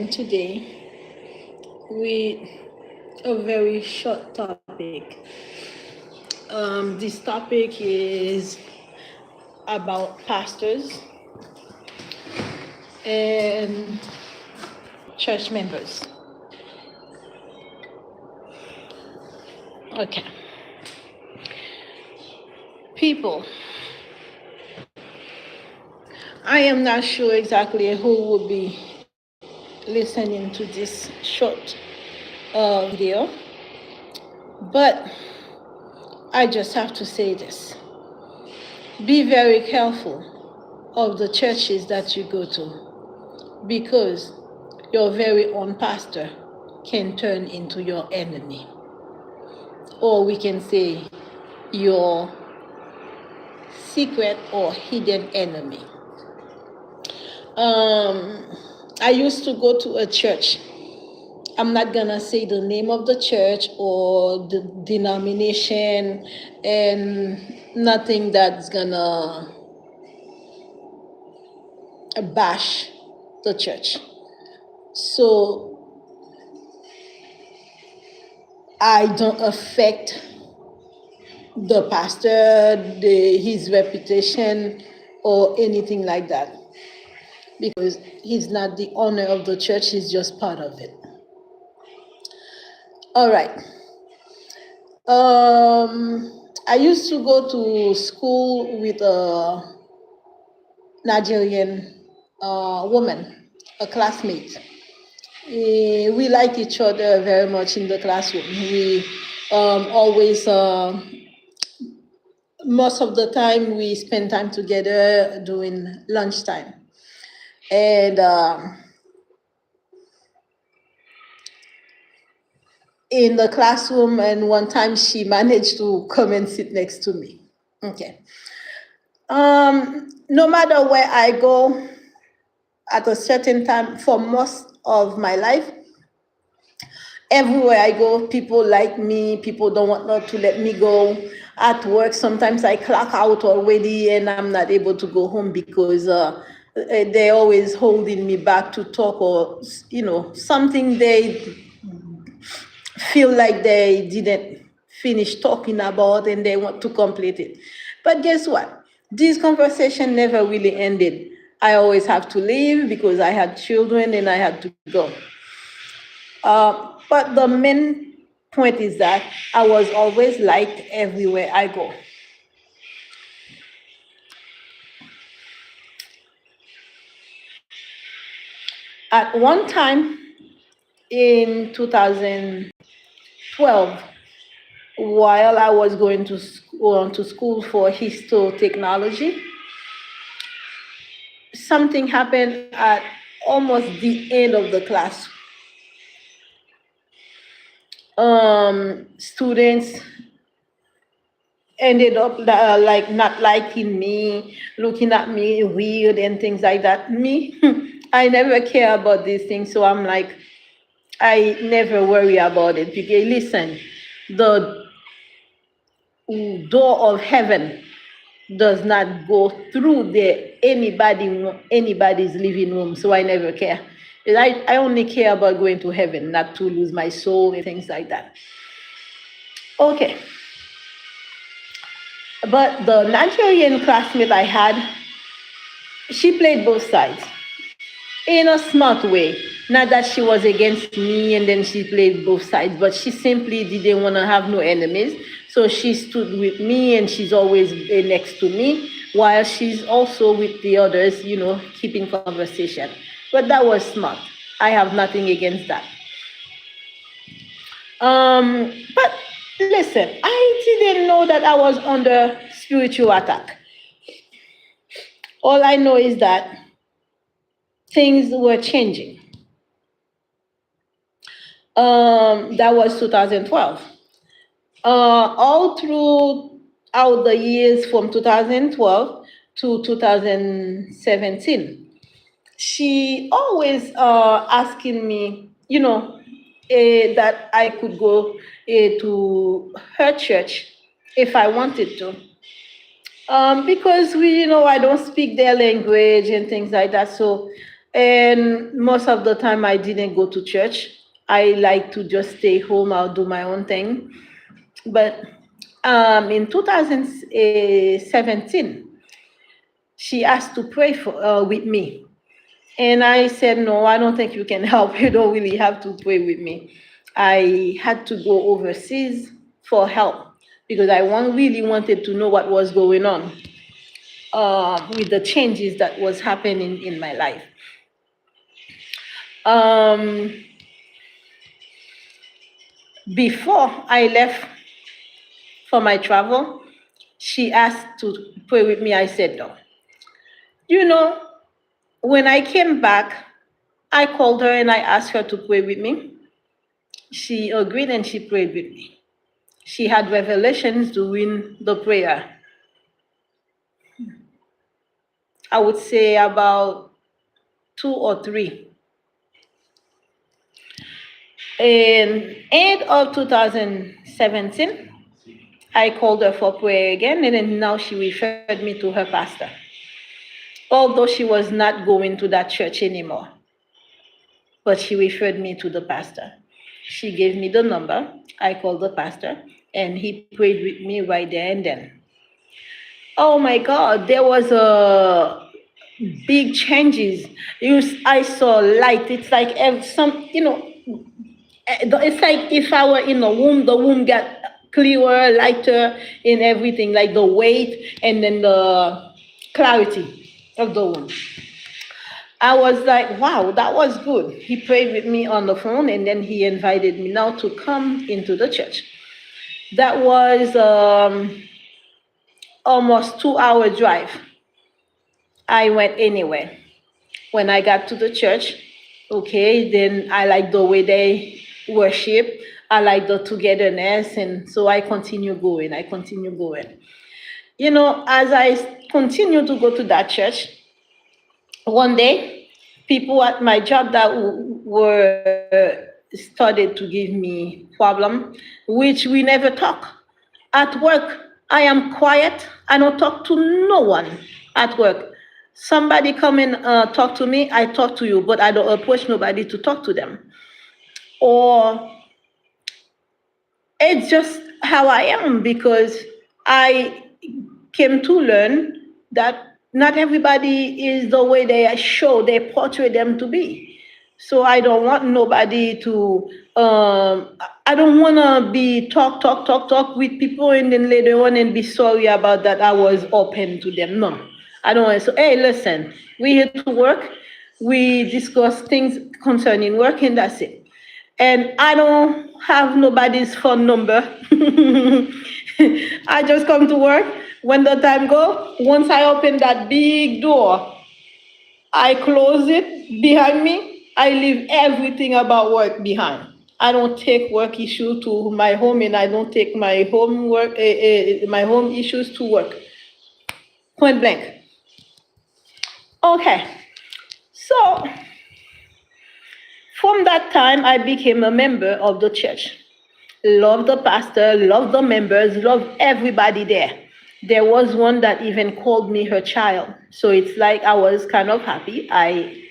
today with a very short topic. This topic is about pastors and church members. Okay. People, I am not sure exactly who will be listening to this short video, but I just have to say this. Be very careful of the churches that you go to, because your very own pastor can turn into your enemy. Or we can say your secret or hidden enemy. I used to go to a church. I'm not gonna say the name of the church or the denomination, and nothing that's gonna bash the church. So I don't affect the pastor, his reputation, or anything like that, because he's not the owner of the church, he's just part of it. All right. I used to go to school with a Nigerian woman, a classmate. We liked each other very much in the classroom. We always, most of the time, we spend time together during lunchtime. And in the classroom, and one time she managed to come and sit next to me. Okay. No matter where I go, at a certain time, for most of my life, everywhere I go, people like me, people don't want not to let me go. At work, sometimes I clock out already and I'm not able to go home because they're always holding me back to talk, or something they feel like they didn't finish talking about and they want to complete it. But guess what? This conversation never really ended. I always have to leave because I had children and I had to go. But the main point is that I was always liked everywhere I go. At one time in 2012, while I was going to school for histotechnology, something happened at almost the end of the class. Students ended up like not liking me, looking at me weird and things like that. Me, I never care about these things, so I'm like, I never worry about it. Because listen, the door of heaven does not go through anybody's living room, so I never care. I only care about going to heaven, not to lose my soul and things like that. Okay. But the Nigerian classmate I had, she played both sides in a smart way. Not that she was against me and then she played both sides, but she simply didn't want to have no enemies. So she stood with me and she's always next to me, while she's also with the others, keeping conversation. But that was smart. I have nothing against that. But listen, I didn't know that I was under spiritual attack. All I know is that things were changing. That was 2012. All throughout the years from 2012 to 2017, she always asking me, that I could go to her church if I wanted to. Because I don't speak their language and things like that. So And most of the time, I didn't go to church. I like to just stay home. I'll do my own thing. But in 2017, she asked to pray with me. And I said, no, I don't think you can help. You don't really have to pray with me. I had to go overseas for help because I really wanted to know what was going on with the changes that was happening in my life. Um, Before I left for my travel, she asked to pray with me. I said no. You know, when I came back, I called her and I asked her to pray with me. She agreed and she prayed with me. She had revelations during the prayer. I would say about 2 or 3. In end of 2017, I called her for prayer again, and then now she referred me to her pastor. Although she was not going to that church anymore, but she referred me to the pastor. She gave me the number. I called the pastor, and he prayed with me right there and then. Oh my God, there was a big changes. I saw light. It's like it's like if I were in a womb, the womb got clearer, lighter in everything, like the weight and then the clarity of the womb. I was like, wow, that was good. He prayed with me on the phone and then he invited me now to come into the church. That was almost 2 hour drive. I went anywhere. When I got to the church, okay, then I like the way they worship. I like the togetherness. And so I continue going. You know, as I continue to go to that church, one day, people at my job that were started to give me problem, which we never talk. At work, I am quiet. I don't talk to no one at work. Somebody come and talk to me, I talk to you, but I don't approach nobody to talk to them. Or it's just how I am because I came to learn that not everybody is the way they portray them to be. So I don't want nobody to, I don't want to be talk with people and then later on and be sorry about that I was open to them. No, I don't want to. So, hey, listen, we here to work. We discuss things concerning work and that's it. And I don't have nobody's phone number. I just come to work. When the time go, once I open that big door, I close it behind me. I leave everything about work behind. I don't take work issue to my home, and I don't take my my home issues to work. Point blank. Okay, so from that time, I became a member of the church. Love the pastor, love the members, love everybody there. There was one that even called me her child. So it's like I was kind of happy. I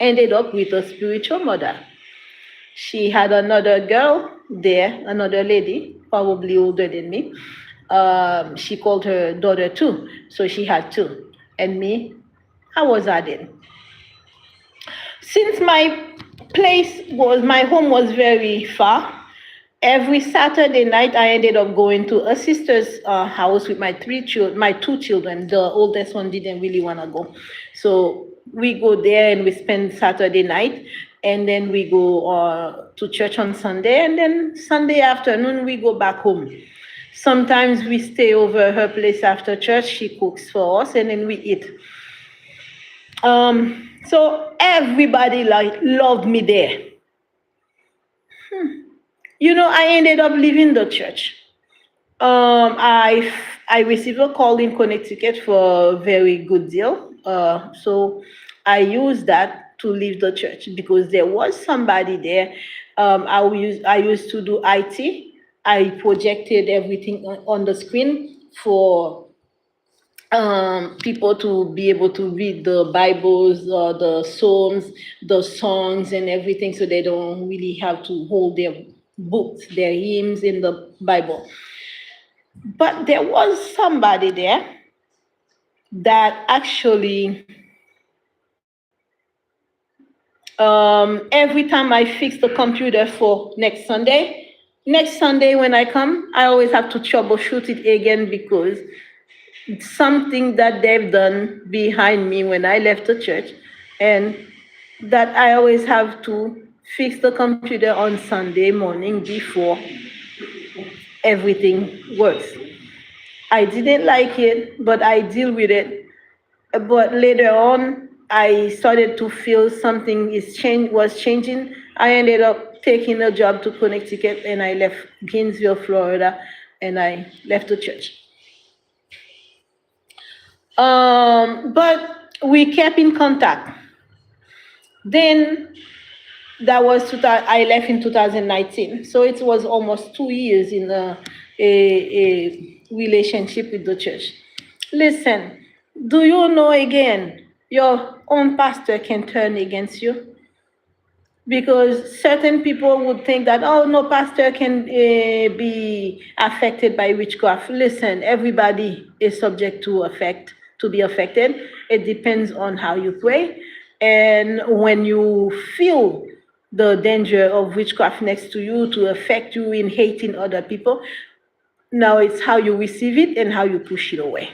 ended up with a spiritual mother. She had another girl there, another lady, probably older than me. She called her daughter too. So she had 2. And me, I was added. Since my home was very far, every Saturday night I ended up going to a sister's house with my 2 children. The oldest one didn't really want to go. So we go there and we spend Saturday night, and then we go to church on Sunday, and then Sunday afternoon we go back home. Sometimes we stay over her place after church. She cooks for us, and then we eat. So everybody loved me there. You know, I ended up leaving the church. I received a call in Connecticut for a very good deal. So I used that to leave the church because there was somebody there. I used to do IT. I projected everything on the screen for people to be able to read the Bibles, the Psalms, the songs, and everything, so they don't really have to hold their books, their hymns in the Bible. But there was somebody there that actually, every time I fix the computer for next Sunday when I come, I always have to troubleshoot it again because it's something that they've done behind me when I left the church, and that I always have to fix the computer on Sunday morning before everything works. I didn't like it, but I deal with it. But later on, I started to feel something was changing. I ended up taking a job to Connecticut, and I left Gainesville, Florida, and I left the church. But we kept in contact. Then I left in 2019, so it was almost 2 years in a relationship with the church. Listen, do you know, again, your own pastor can turn against you? Because certain people would think that, oh, no pastor can be affected by witchcraft. Listen, everybody is subject to be affected. It depends on how you pray. And when you feel the danger of witchcraft next to you to affect you in hating other people, now it's how you receive it and how you push it away.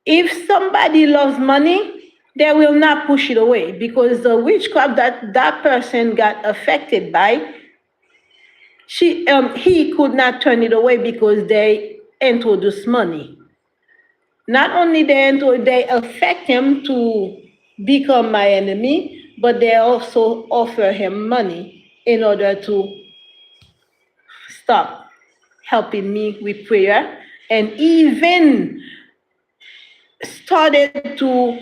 If somebody loves money, they will not push it away, because the witchcraft that person got affected by, he could not turn it away because they introduce money. Not only they affect him to become my enemy, but they also offer him money in order to stop helping me with prayer, and even started to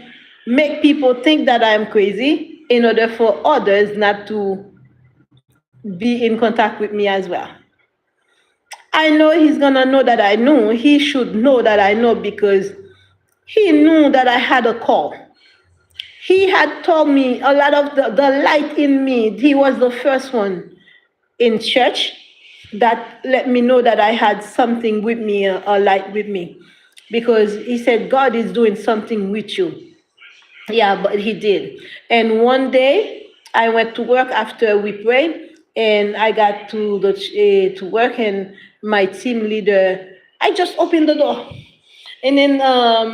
make people think that I'm crazy in order for others not to be in contact with me as well. I know he's gonna know that I know. He should know that I know, because he knew that I had a call. He had told me a lot of the light in me. He was the first one in church that let me know that I had something with me, a light with me, because he said, God is doing something with you. Yeah, but he did. And one day I went to work after we prayed, and I got to work, and my team leader, I just opened the door, and then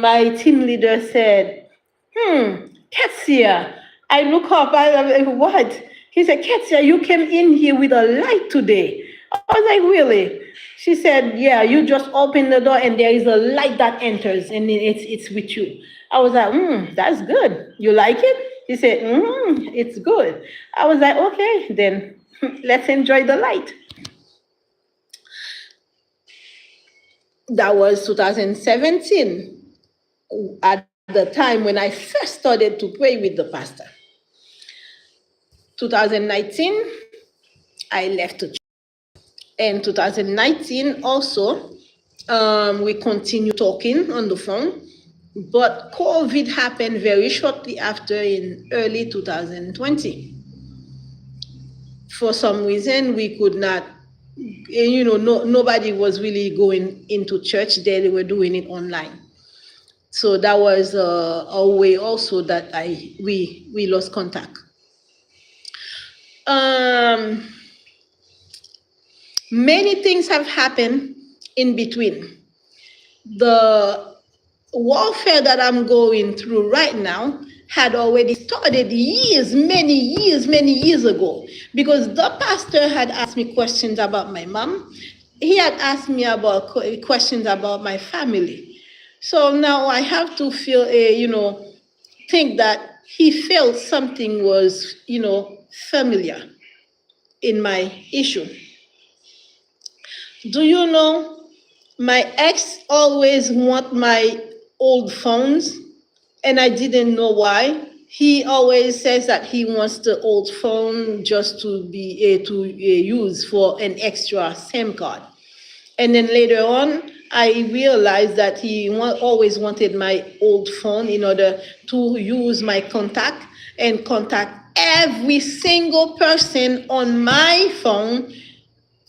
my team leader said, Ketsia. I look up, what? He said, Ketsia, you came in here with a light today. I was like, really? She said, yeah, you just open the door and there is a light that enters, and it's with you. I was like, that's good. You like it? He said, it's good. I was like, okay, then let's enjoy the light. That was 2017, at the time when I first started to pray with the pastor. 2019, I left the church. In 2019 also, we continued talking on the phone, but COVID happened very shortly after, in early 2020. For some reason, we could not, nobody was really going into church. They were doing it online. So that was a way also that we lost contact. Many things have happened in between. The warfare that I'm going through right now had already started many years ago, because the pastor had asked me questions about my mom. He had asked me about questions about my family. So now I have to think that he felt something was, familiar in my issue. Do you know, my ex always want my old phones, and I didn't know why. He always says that he wants the old phone just to be to use for an extra SIM card. And then later on, I realized that he always wanted my old phone in order to use my contact and contact every single person on my phone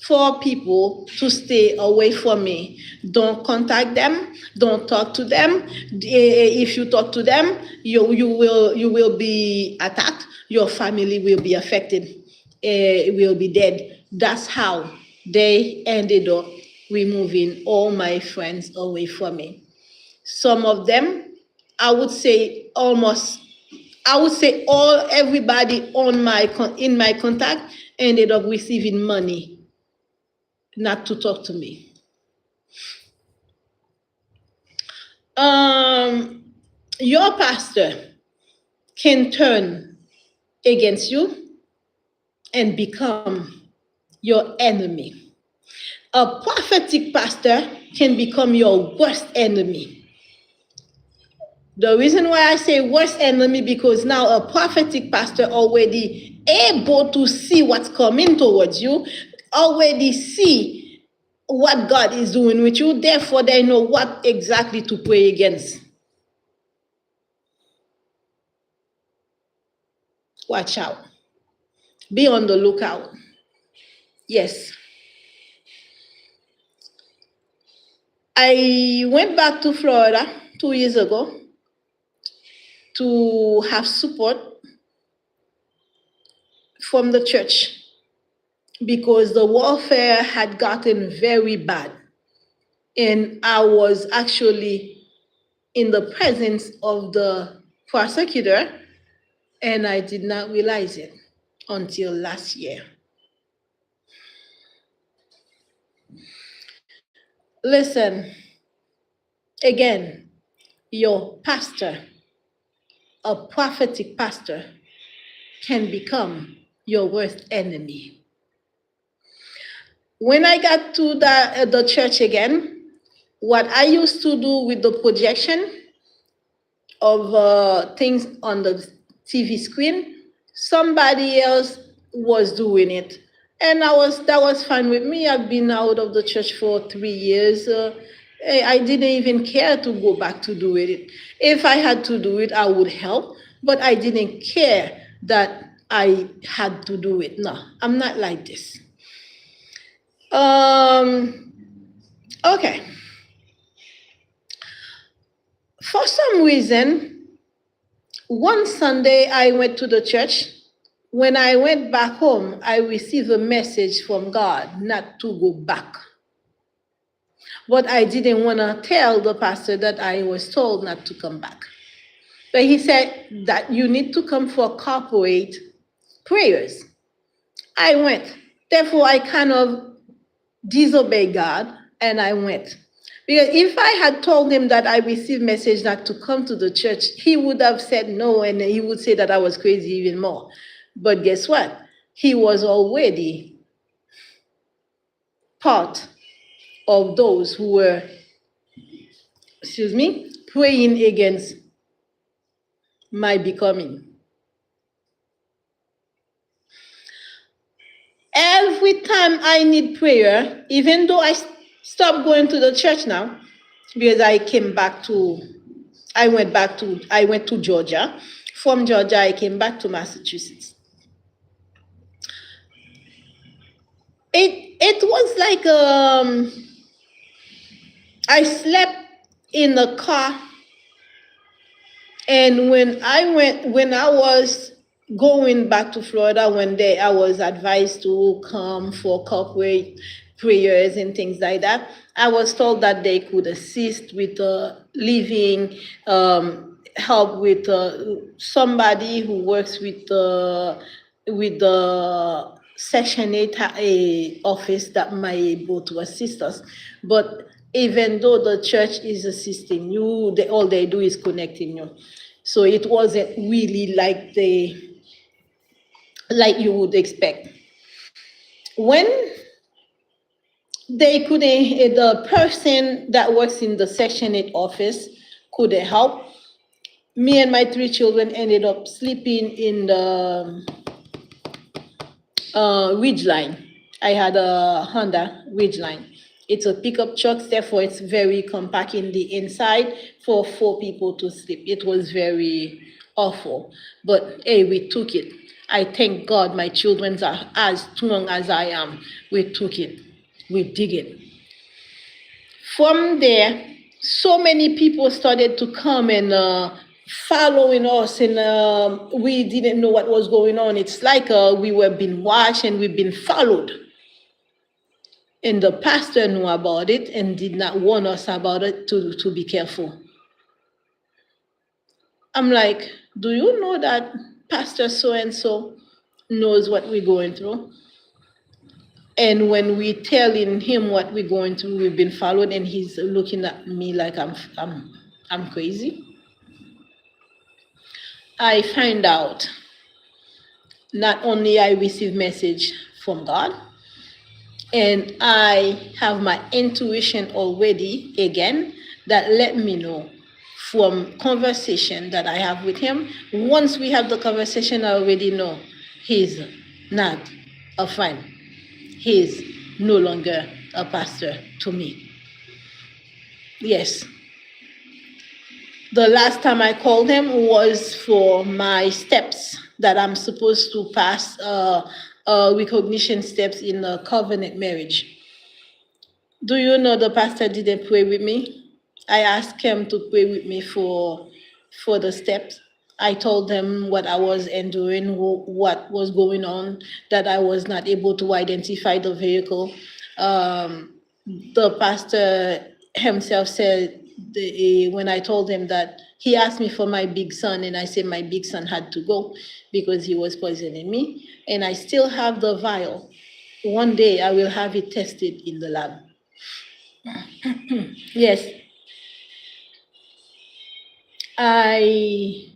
for people to stay away from me. Don't contact them. Don't talk to them. If you talk to them, you will be attacked. Your family will be affected. Will be dead. That's how they ended up removing all my friends away from me. Some of them, I would say almost, I would say everybody on in my contact ended up receiving money not to talk to me. Your pastor can turn against you and become your enemy. A prophetic pastor can become your worst enemy. The reason why I say worst enemy, because now a prophetic pastor already able to see what's coming towards you, already see what God is doing with you, therefore they know what exactly to pray against. Watch out. Be on the lookout. Yes. I went back to Florida 2 years ago to have support from the church because the warfare had gotten very bad. And I was actually in the presence of the prosecutor, and I did not realize it until last year. Listen, again, your pastor, a prophetic pastor, can become your worst enemy. When I got to the church again, what I used to do with the projection of things on the TV screen, somebody else was doing it. And that was fine with me. I've been out of the church for 3 years. I didn't even care to go back to do it. If I had to do it, I would help, but I didn't care that I had to do it. No, I'm not like this. Okay. For some reason, one Sunday I went to the church. When I went back home, I received a message from God not to go back. But I didn't want to tell the pastor that I was told not to come back. But he said that you need to come for corporate prayers. I went. Therefore, I kind of disobeyed God and I went. Because if I had told him that I received message not to come to the church, he would have said no, and he would say that I was crazy even more. But guess what? He was already part of those who were, praying against my becoming. Every time I need prayer, even though I stopped going to the church now, because I went to Georgia. From Georgia, I came back to Massachusetts. It was like I slept in the car, and when I was going back to Florida one day, I was advised to come for corporate prayers and things like that. I was told that they could assist with living, help with somebody who works with the Section 8 office that might be able to assist us. But even though the church is assisting you, all they do is connecting you. So it wasn't really like you would expect. When they couldn't, the person that works in the Section 8 office couldn't help, me and my 3 children ended up sleeping in the Ridgeline. I had a Honda Ridgeline. It's a pickup truck, therefore it's very compact in the inside for 4 people to sleep. It was very awful. But hey, we took it. I thank God my children are as strong as I am. We took it. We dig it. From there, so many people started to come and following us, and we didn't know what was going on. It's like we were being watched and we've been followed. And the pastor knew about it and did not warn us about it to be careful. I'm like, do you know that Pastor so-and-so knows what we're going through? And when we telling him what we're going through, we've been followed, and he's looking at me like I'm crazy. I find out not only I receive message from God, and I have my intuition already again that let me know from conversation that I have with him. Once we have the conversation, I already know he's not a friend. He's no longer a pastor to me. Yes. The last time I called him was for my steps that I'm supposed to pass, recognition steps in a covenant marriage. Do you know the pastor didn't pray with me? I asked him to pray with me for the steps. I told him what I was enduring, what was going on, that I was not able to identify the vehicle. The pastor himself said, when I told him that, he asked me for my big son, and I said my big son had to go because he was poisoning me, and I still have the vial. One day I will have it tested in the lab. Yes. I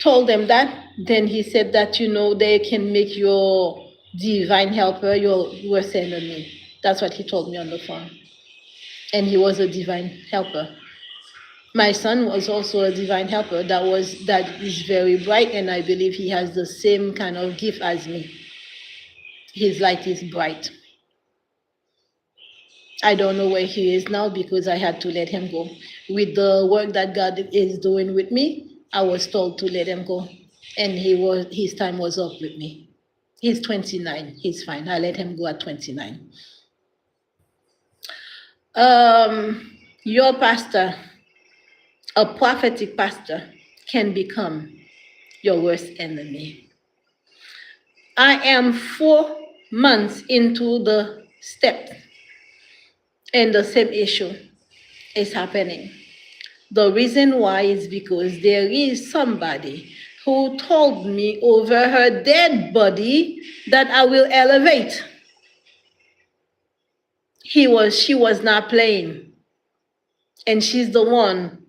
told them that. Then he said that, they can make your divine helper your worst enemy. That's what he told me on the phone. And he was a divine helper. My son was also a divine helper that is very bright, and I believe he has the same kind of gift as me. His light is bright. I don't know where he is now because I had to let him go. With the work that God is doing with me, I was told to let him go. And his time was up with me. He's 29. He's fine. I let him go at 29. Your pastor, a prophetic pastor, can become your worst enemy. I am 4 months into the step, and the same issue is happening. The reason why is because there is somebody who told me over her dead body that I will elevate. She was not playing. And she's the one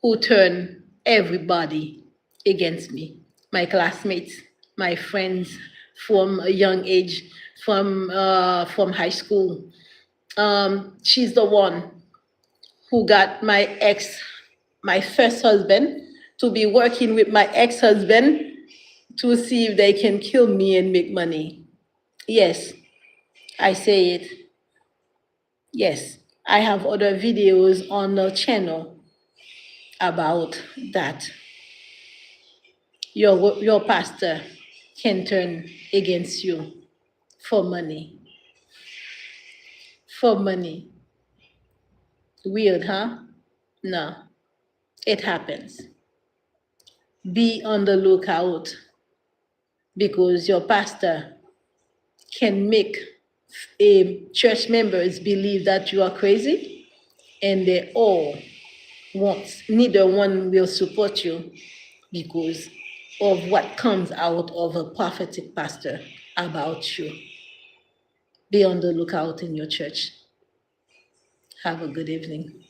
who turned everybody against me. My classmates, my friends from a young age, from high school. She's the one who got my first husband, to be working with my ex-husband to see if they can kill me and make money. Yes, I say it. Yes, I have other videos on the channel about that. Your pastor can turn against you for money. For money. Weird, huh? No, it happens. Be on the lookout, because your pastor can make church members believe that you are crazy, and they all neither one will support you because of what comes out of a prophetic pastor about you. Be on the lookout in your church. Have a good evening.